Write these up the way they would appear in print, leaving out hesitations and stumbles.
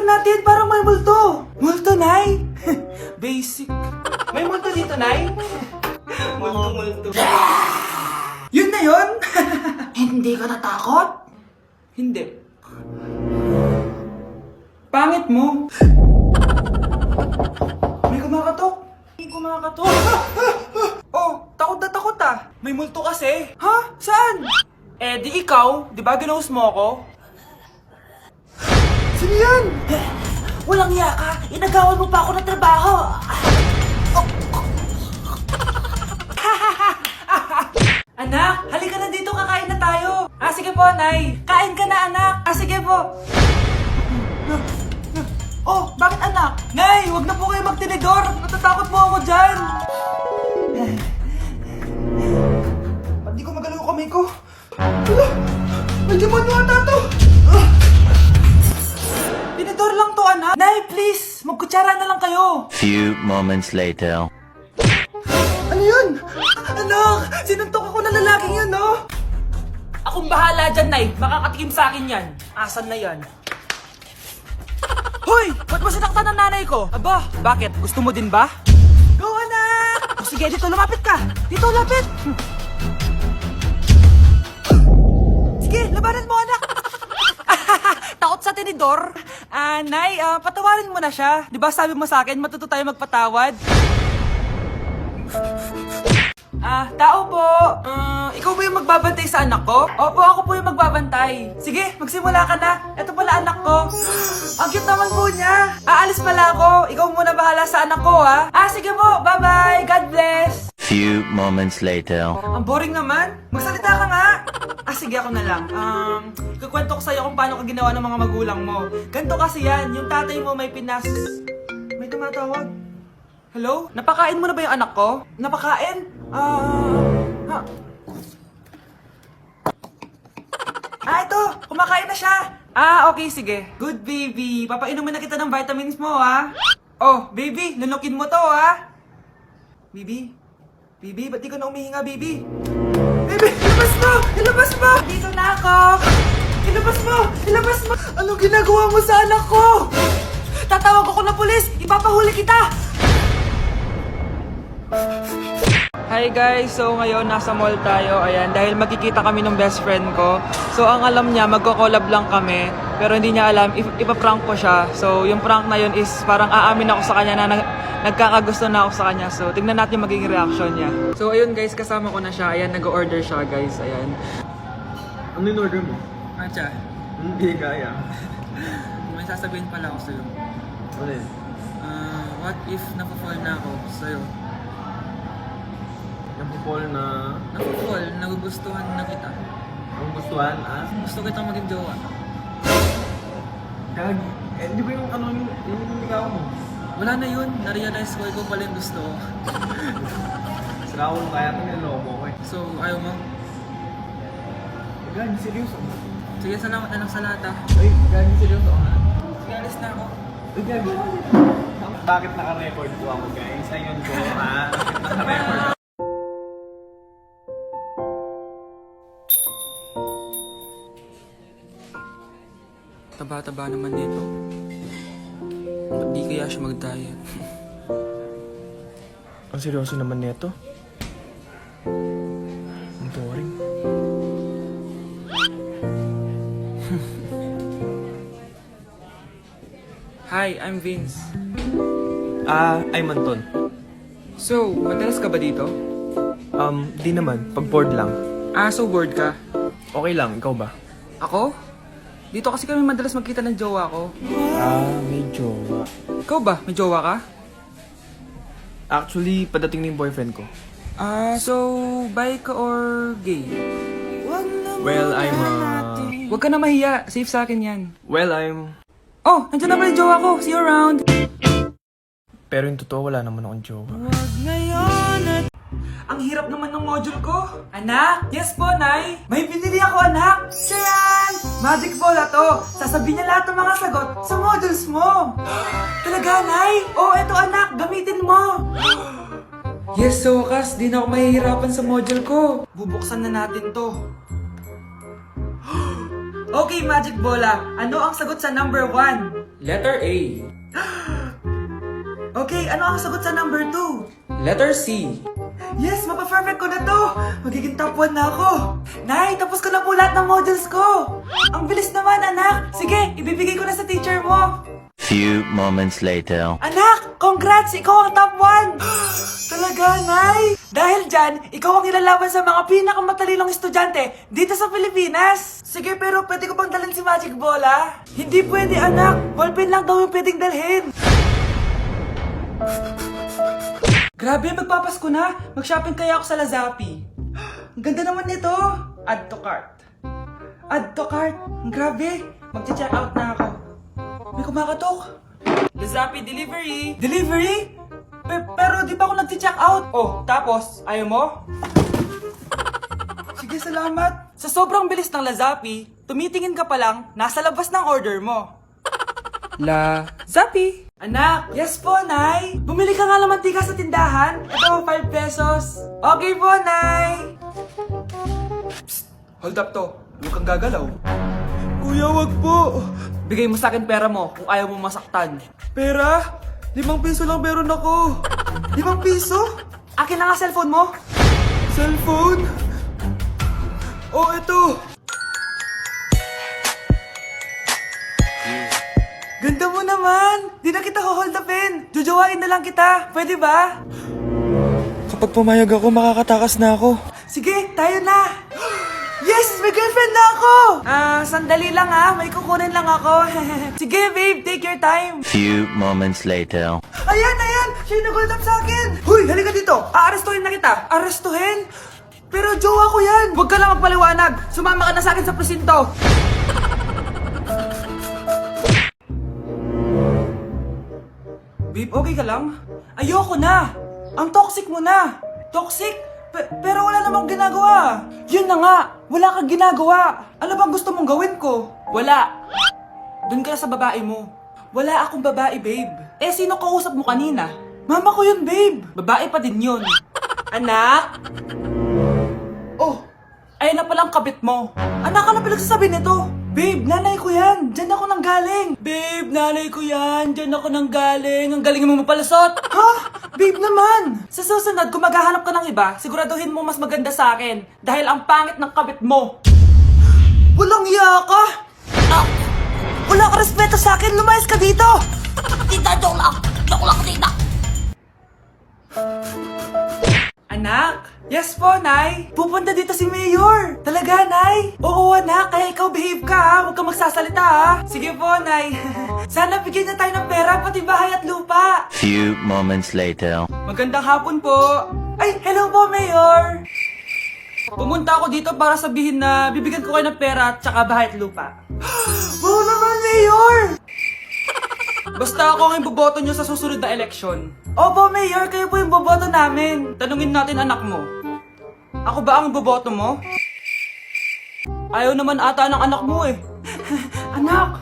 tingnan natin, parang may multo. Multo, Nay? Basic. May multo dito, Nay? Multo. Yun na yun? Hindi ka natakot? Hindi. Pangit mo. May kumakatok. Oh, takot na takot ah. May multo kasi. Ha? Saan? Eh, di ikaw. Di ba ginose mo ako? Sino yan? Walang iya ka! Inagawan mo pa ako ng trabaho! Anak, halika na dito, kakain na tayo. Sige po, Nay. Kain ka na, anak. Sige po. Oh, bakit anak? Nay, wag na po kayo magtinidor. Natatakot po ako dyan. Hindi ko magalaw ang kamay ko. Hala, may demonyo ata to. Tinidor lang to, anak. Nay, please, magkutsara na lang kayo. Few moments later. Ano yun? Anak, sinuntok ako na lalaking yun, no? Akong bahala dyan, Nay. Makakatikim sa akin yan. Asan na yan? Hoy! Ba't mo sinaktan ng nanay ko? Aba, bakit? Gusto mo din ba? Go, anak! O sige, dito lumapit ka. Dito, lapit. Sige, labanan mo, anak. Takot sa tinidor? Nay, patawarin mo na siya. Di ba sabi mo sa akin, matuto tayo magpatawad? Tao po. Ikaw ba yung magbabantay sa anak ko? Opo, ako po yung magbabantay. Sige, magsimula ka na. Ito pala anak ko. Ang cute naman po niya. Aalis pala ako. Ikaw muna bahala sa anak ko, ha? Sige po. Bye-bye. God bless. Few moments later. Ang boring naman. Magsalita ka nga. Sige, ako na lang. Kukwento ko sa'yo kung paano ka ginawa ng mga magulang mo. Ganto kasi yan. Yung tatay mo may May tumatawag. Hello? Napakain mo na ba yung anak ko? Napakain? Ito! Kumakain na siya! Okay, sige. Good baby. Papainumin na kita ng vitamins mo, ha? Oh, baby, lunukin mo to, ha? Baby? Baby, ba't di ka na umihinga, baby? Baby, ilabas mo! Ilabas mo! Dito na ako! Ilabas mo! Ilabas mo! Anong ginagawa mo sa anak ko? Tatawag ako ng pulis! Ipapahuli kita! Hi guys! So ngayon nasa mall tayo. Ayan, dahil magkikita kami ng best friend ko. So ang alam niya, magko-collab lang kami. Pero hindi niya alam, ipaprank ko siya. So yung prank na yun is parang aamin ako sa kanya na nagkakagusto na ako sa kanya. So tignan natin yung magiging reaction niya. So ayun guys, kasama ko na siya. Ayan, nag-order siya guys. Ayan. Ano yung order mo? Atcha. Hindi kaya. May sasabihin pala ako sa'yo. Ano yun? What if napafall na ako sa'yo? Napupol na... Napafall, nagugustuhan na kita. Ang gustuhan, Gusto kitang maging jowa. Kag... di ba yung ano yung ligaw mo? Wala na yun, na-realize ko, ikaw pala yung gusto ko. Sira ko kaya ito niloko ko eh. So, ayaw mo? Gagi, seryoso. Sige, salamat na lang sa lahat ah. Ay, gagi, seryoso. Sige, alis na ako. Ay, gagi. Bakit naka-record po ako guys? Ayun ko, ha? Bakit naka-record ako? Taba-taba naman nito. Ba't di kaya siya mag-diet? Ang seryoso naman nito. Ang boring. Hi, I'm Vince. I'm Anton. So, madalas ka ba dito? Di naman. Pag bored lang. So bored ka? Okay lang, ikaw ba? Ako? Dito kasi kami madalas magkita ng jowa ko. May jowa. Ikaw ba? May jowa ka? Actually, padating na yung boyfriend ko. So, bi ka or gay? Well, Huwag ka na mahiya. Safe sa akin yan. Well, I'm... Oh, nandiyan na pala yung jowa ko. See you around. Pero yung totoo, wala naman akong jowa. Ang hirap naman ng module ko. Anak? Yes po, Nay. May binili ako, anak. Siya yan! Magic Bola to. Sasabihin niya lahat ng mga sagot sa modules mo. Talaga, Nay? Eto anak. Gamitin mo. Yes, so wakas. Di na ako mahihirapan sa module ko. Bubuksan na natin to. Okay, Magic Bola. Ano ang sagot sa number 1? Letter A. Okay, ano ang sagot sa number 2? Letter C. Yes, mapa-perfect ko na to! Magiging top 1 na ako! Nay, tapos ko na po lahat ng modules ko! Ang bilis naman, anak! Sige, ibibigay ko na sa teacher mo! Few moments later. Anak, congrats! Ikaw ang top 1! Talaga, Nay! Dahil dyan, ikaw ang ilalaban sa mga pinakamatalinong estudyante dito sa Pilipinas! Sige, pero pwede ko bang dalhin si Magic Ball, ha? Hindi pwede, anak! Ballpen lang daw yung pwedeng dalhin! Grabe, magpapasko na! Mag-shopping kaya ako sa Lazapi. Ang ganda naman nito! Add to cart. Add to cart! Grabe! Mag-check out na ako. May kumakatok! Lazapi delivery! Delivery? Pero di pa ako nag-check out. Oh, tapos, ayaw mo? Sige, salamat. Sa sobrang bilis ng Lazapi, tumitingin ka pa lang, nasa labas ng order mo. Lazapi! Anak! Yes po, Nay! Bumili ka nga ng mantika sa tindahan. Ito, 5 pesos. Okay po, Nay! Psst! Hold up to. Huwag kang gagalaw. Kuya, wag po. Bigay mo sa akin pera mo kung ayaw mo masaktan. Pera? 5 piso lang meron ako. 5 piso? Akin na nga cellphone mo. Cellphone? Oh, ito. Ganda mo naman! Di na kita hold upin! Jojowain na lang kita! Pwede ba? Kapag pumayag ako, makakatakas na ako. Sige, tayo na! Yes! May girlfriend na ako! Sandali lang ha. May kukunin lang ako. Sige, babe. Take your time. Few moments later. Ayan! Siya yung nag-hold up sa akin! Huy! Halika dito! Aarestuhin na kita! Arestuhin? Pero jowa ko yan! Huwag ka lang magpaliwanag! Sumama ka na sa akin sa presinto! Babe, okay ka lang? Ayoko na! Ang toxic mo na! Toxic? Pero wala namang ginagawa! Yun na nga! Wala kang ginagawa! Ano bang gusto mong gawin ko? Wala! Doon ka na sa babae mo. Wala akong babae, babe. Eh, sino kausap mo kanina? Mama ko yun, babe! Babae pa din yun. Anak? Oh! Ayun na palang kabit mo. Anak, ano pinagsasabi nito? Babe, nanay ko yan. Diyan ako nanggaling. Babe, nanay ko yan. Diyan ako nanggaling. Ang galing mo mapalasot. Ha? Babe naman. Sa susunod, kung maghahanap ka ng iba, siguraduhin mo mas maganda sa akin. Dahil ang pangit ng kabit mo. Walang iya ka. Wala ka respeto sa akin. Lumayas ka dito. Tita, joke lang. Joke lang, tita. Anak? Yes po, Nay. Pupunta dito si Mayor. Talaga, Nay? Oo, anak. Kaya ikaw behave ka, ha? Huwag kang magsasalita, ha? Sige po, Nay. Sana bigyan na tayo ng pera, pati bahay at lupa. Few moments later. Magandang hapon po. Ay, hello po, Mayor. Pumunta ako dito para sabihin na bibigyan ko kayo ng pera at saka bahay at lupa. Wow naman, Mayor! Basta ako ang iboboto nyo sa susunod na eleksyon. Opo, Mayor, kayo po yung boboto namin. Tanungin natin anak mo. Ako ba ang boboto mo? Ayaw naman ata ng anak mo eh. Anak!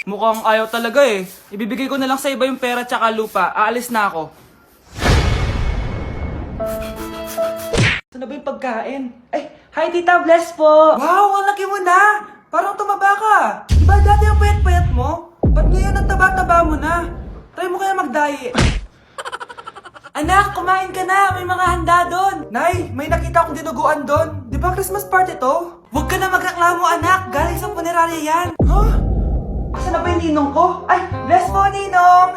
Mukhang ayaw talaga eh. Ibibigay ko na lang sa iba yung pera tsaka lupa. Aalis na ako. Saan na ba yung pagkain? Ay, hi Tita, bless po! Wow, ang laki mo na! Parang tumaba ka. Diba dati ang payat-payat mo? Ba't ngayon ang taba-taba mo na? Try mo kaya mag-diet. Anak, kumain ka na. May mga handa doon. Nay, may nakita akong dinuguan doon. Di ba Christmas party to? Huwag ka na magreklamo, anak. Galing sa punerarya yan. Huh? Asan na ba yung ninong ko? Ay, bless po, ninong!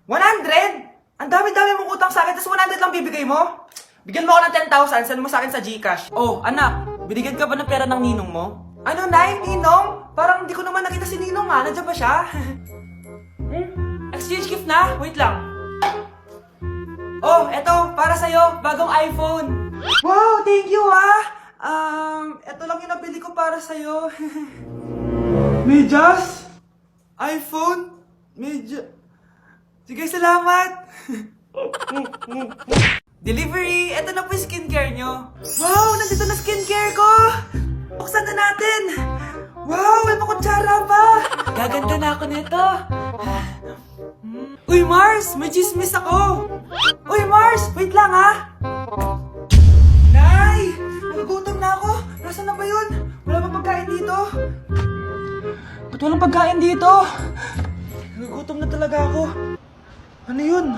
100? Ang dami-dami mong utang sa akin, tapos 100 lang bibigay mo? Bigyan mo ako ng 10,000, send mo sa akin sa GCash. Oh, anak, binigyan ka ba ng pera ng ninong mo? Ano, Nay? Ninong? Parang hindi ko naman nakita si Ninong, ha? Nandiyan ba siya? Exchange gift na? Wait lang. Oh, eto, para sa'yo, bagong iPhone. Wow, thank you, ha? Eto lang yung nabili ko para sa'yo. Medyas? iPhone? Sige, salamat. Delivery! Eto na po yung skincare nyo. Wow, nandito na skincare ko! Buksan na natin! Wow, may pakutsara pa! Gaganda na ako nito. Uy, Mars! May chismis ako! Uy, Mars! Wait lang, ha! Nay! Nagugutom na ako! Nasaan na ba yun? Wala pa pagkain dito? Walang pagkain dito. Nagugutom na talaga ako. Ano yun?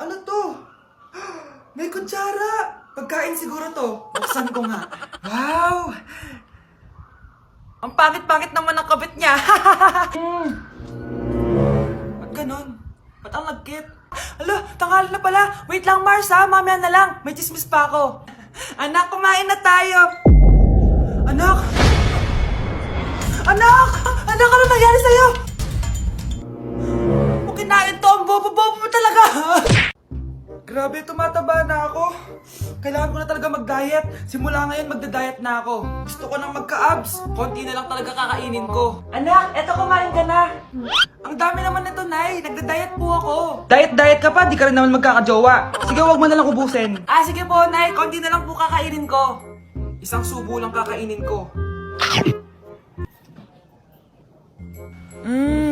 Ano to? May kutsara. Pagkain siguro to. Buksan ko nga. Wow! Ang pangit-pangit naman ang kabit niya. Ba't ganun? Ba't ang lagkit? Alo, tanghali na pala. Wait lang, Mars ha. Mamaya na lang. May chismis pa ako. Anak, kumain na tayo. Anak! Anak! Anak, ano nangyari sa'yo? Kung kinain to, ang bobo-bobo mo talaga. Grabe, tumataba na ako. Kailangan ko na talaga mag-diet. Simula ngayon, magda-diet na ako. Gusto ko nang magka-abs. Konti na lang talaga kakainin ko. Anak, eto kumain ka na. Ang dami naman nito, Nay. Nagda-diet po ako. Diet-diet ka pa? Di ka rin naman magkakajowa. Sige, wag mo na lang ubusin. Sige po, Nay. Konti na lang po kakainin ko. Isang subo lang kakainin ko.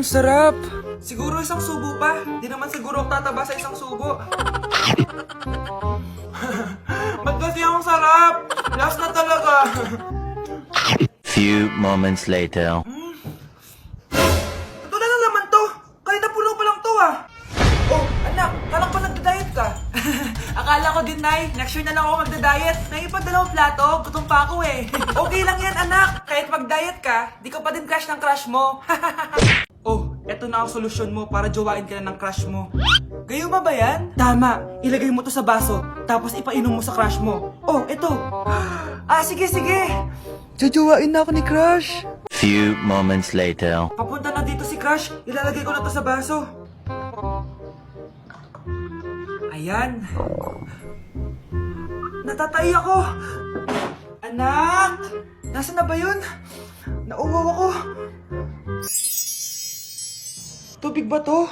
Sarap. Siguro isang subo pa. Di naman siguro ako tataba sa isang subo. Ba't kasi ang sarap? Last na talaga. Few moments later. Ito na naman to. Kanina puno pa lang to ah. Oh, anak, kala ko nagda-diet ka. Akala ko din, Nay. Next year na lang ako magda-diet. Naipad dalawang plato, gutom pa ako eh. Okay lang yan, anak. Kahit mag-diet ka, di ka pa din crush ng crush mo. Oh, eto na ang solusyon mo para jowain ka na ng crush mo. Gayuma ba yan? Tama. Ilagay mo to sa baso, tapos ipainom mo sa crush mo. Oh, eto. Sige. Jojowain na ako ni crush. Few moments later. Papunta na dito si crush. Ilalagay ko na to sa baso. Ayan. Natatay ako. Anak! Nasaan na ba yun? Nauwaw ako. Tubig ba to?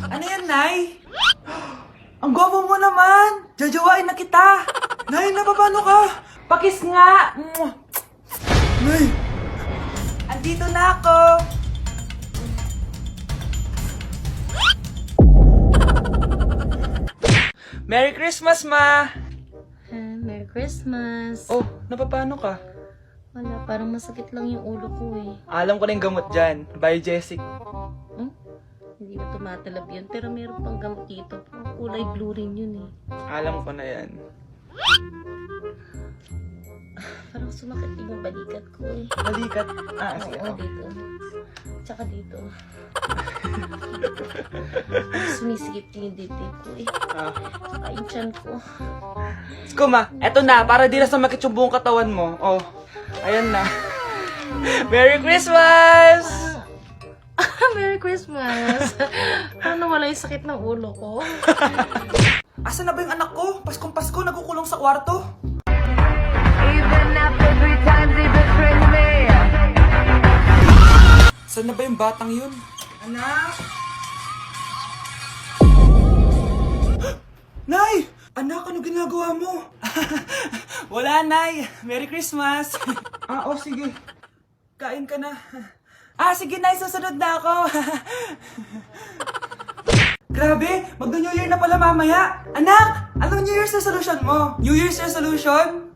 Ano yan, Nay? Ang gwapo mo naman! Jajawain na kita! Nay, napapano ka? Pakis nga! Nay! Andito na ako! Merry Christmas, Ma! Merry Christmas. Oh, napapano ka? Wala, parang masakit lang yung ulo ko eh. Alam ko na yung gamot dyan. Biogesic. Hindi na tumatalab yun, pero meron pang gamot dito. Ang kulay blue rin yun eh. Alam ko na yan. Parang sumakit din yung balikat ko eh. Balikat. Sige. Oo, dito. Tsaka dito. Sumisigip din yung dibdib ko eh. Tsaka yung tiyan ko. Skuma, eto na. Para di na sumakit yung buong katawan mo. Oh, ayan na. Merry Christmas! Merry Christmas! Paano wala yung sakit ng ulo ko? Asan na ba yung anak ko? Paskong Pasko, nagkukulong sa kwarto. Saan na ba yung batang yun? Anak! Nay! Anak, ano ginagawa mo? Wala, Nay. Merry Christmas. Sige. Kain ka na. Sige, Nay. Susunod na ako. Grabe, magno-New Year na pala mamaya. Anak, anong New Year's resolution mo? New Year's resolution?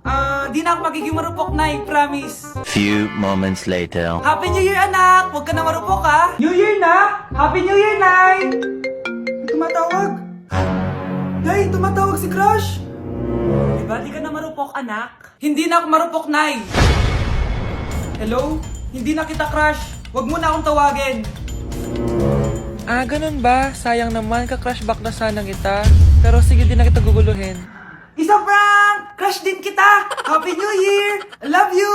Di na ako magiging marupok, Nay. Promise. Few moments later. Happy New Year, anak! Huwag ka na marupok, ha? New Year na! Happy New Year, Nay! May tumatawag. Nay, tumatawag si Crush. Diba, di ka na marupok, anak? Hindi na ako marupok, Nay. Hello? Hindi na kita crush. Huwag mo na akong tawagin. Ganun ba? Sayang naman, ka-crush back na sana kita. Pero sige, di na kita guguluhin. Isa prank! Crush din kita! Happy New Year! I love you!